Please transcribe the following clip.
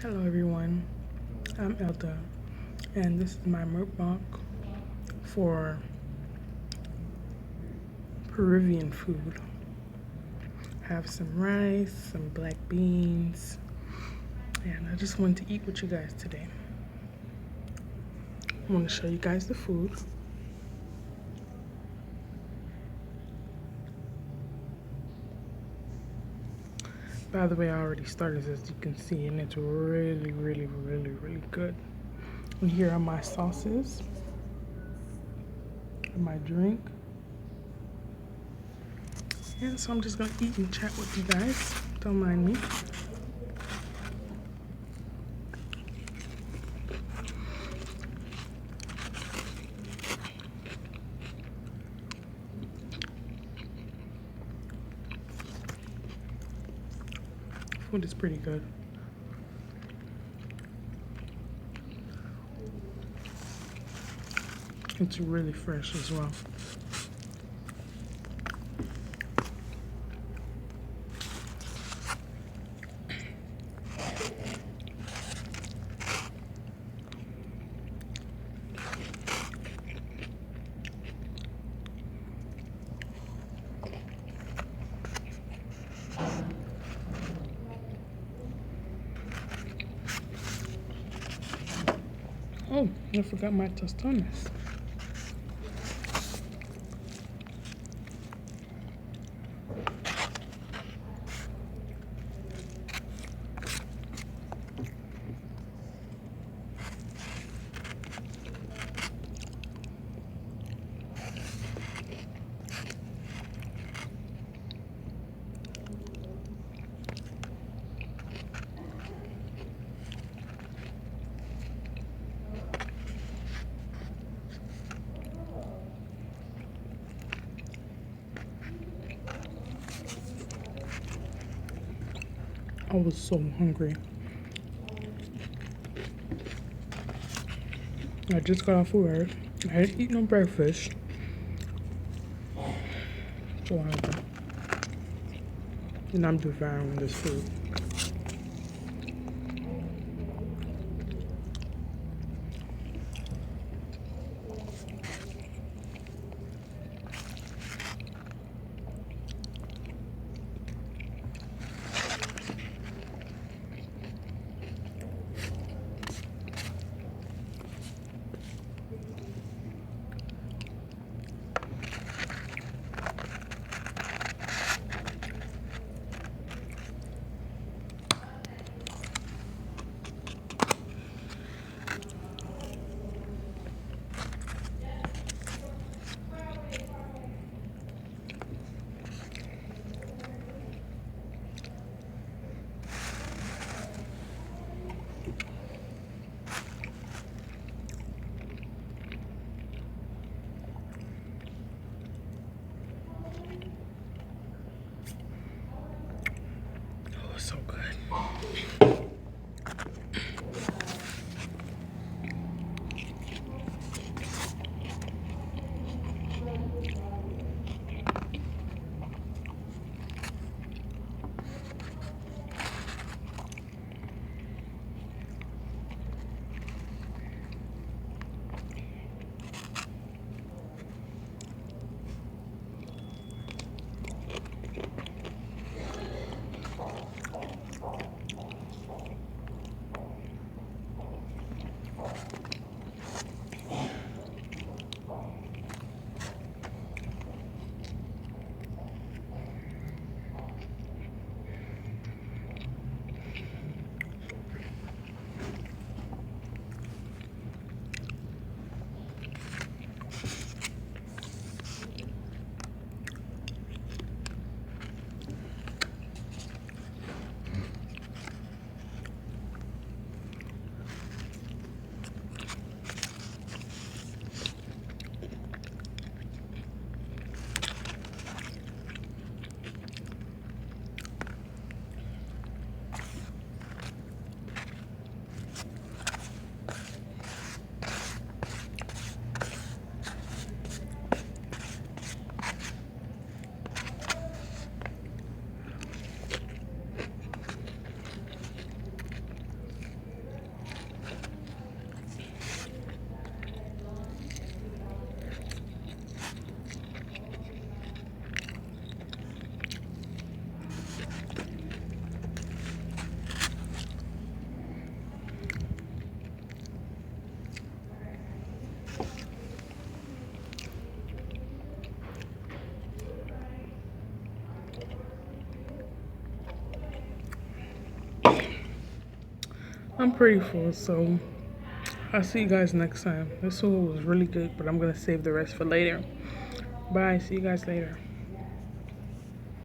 Hello everyone, I'm Elda, and this is my mukbang for Peruvian food. Have some rice, some black beans, and I just wanted to eat with you guys today. I want to show you guys the food. By the way, I already started, as you can see, and it's really good. And here are my sauces and my drink. And so I'm just gonna eat and chat with you guys. Don't mind me. Food is pretty good. It's really fresh as well. Oh, I forgot my tostones. I was so hungry. I just got off of work. I didn't eat no breakfast. So hungry. And I'm devouring this food. Oh, it's so good. I'm pretty full, so I'll see you guys next time. This one was really good, but I'm gonna save the rest for later. Bye, see you guys later.